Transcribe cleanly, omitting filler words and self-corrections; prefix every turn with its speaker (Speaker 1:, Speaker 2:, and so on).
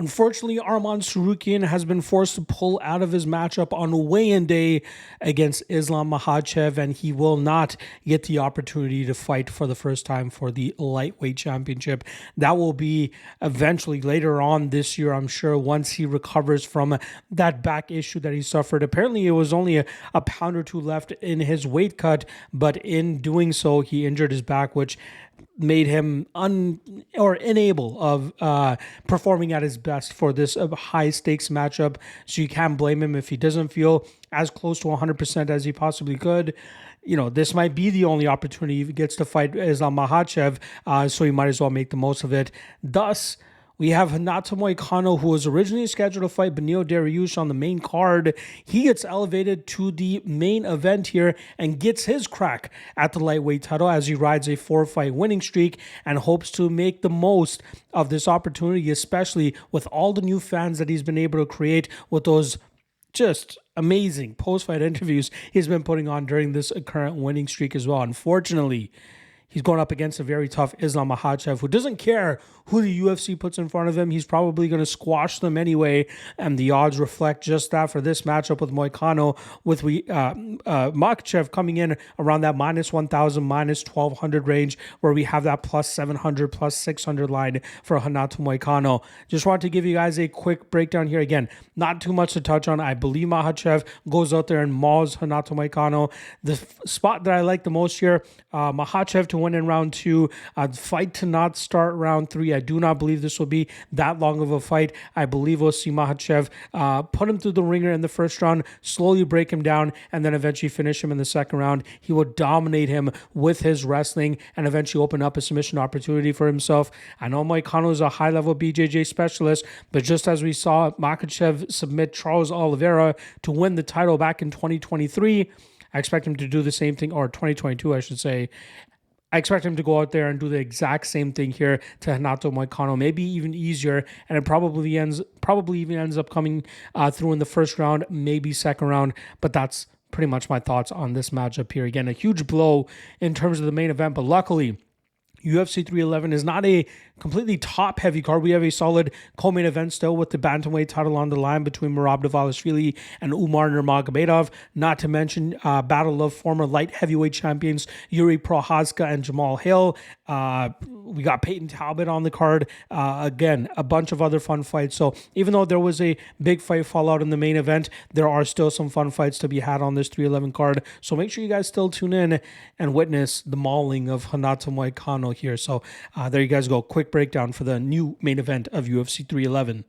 Speaker 1: Unfortunately, Arman Tsarukyan has been forced to pull out of his matchup on weigh-in day against Islam Makhachev, and he will not get the opportunity to fight for the first time for the lightweight championship. That will be eventually later on this year, I'm sure, once he recovers from that back issue that he suffered. Apparently, it was only a pound or two left in his weight cut, but in doing so, he injured his back, which made him unable of performing at his best for this high stakes matchup. So you can't blame him if he doesn't feel as close to 100% as he possibly could. You know, this might be the only opportunity he gets to fight Islam Makhachev, so he might as well make the most of it. Thus, we have Renato Moicano, who was originally scheduled to fight Beneil Dariush on the main card. He gets elevated to the main event here and gets his crack at the lightweight title as he rides a 4-fight winning streak and hopes to make the most of this opportunity, especially with all the new fans that he's been able to create with those just amazing post-fight interviews he's been putting on during this current winning streak as well. Unfortunately, he's going up against a very tough Islam Makhachev who doesn't care who the UFC puts in front of him. He's probably going to squash them anyway, and the odds reflect just that for this matchup with Moicano, with Makhachev coming in around that minus 1,000, minus 1,200 range, where we have that plus 700, plus 600 line for Renato Moicano. Just want to give you guys a quick breakdown here. Again, not too much to touch on. I believe Makhachev goes out there and mauls Renato Moicano. The spot that I like the most here, Makhachev to win in round 2, fight to not start round 3. I do not believe this will be that long of a fight. I believe we'll see Makhachev put him through the ringer in the first round, slowly break him down, and then eventually finish him in the second round. He will dominate him with his wrestling and eventually open up a submission opportunity for himself. I know Moicano is a high-level BJJ specialist, but just as we saw Makhachev submit Charles Oliveira to win the title back in 2023, I expect him to do the same thing, or 2022, I should say. I expect him to go out there and do the exact same thing here to Renato Moicano, maybe even easier, and it probably even ends up coming through in the first round, maybe second round, but that's pretty much my thoughts on this matchup here. Again, a huge blow in terms of the main event, but luckily, UFC 311 is not a completely top-heavy card. We have a solid co-main event still with the bantamweight title on the line between Merab Dvalishvili and Umar Nurmagomedov. Not to mention battle of former light heavyweight champions Yuri Prochazka and Jamal Hill. We got Peyton Talbot on the card. Again, a bunch of other fun fights. So even though there was a big fight fallout in the main event, there are still some fun fights to be had on this 311 card. So make sure you guys still tune in and witness the mauling of Renato Moicano here. So there you guys go. Quick breakdown for the new main event of UFC 311.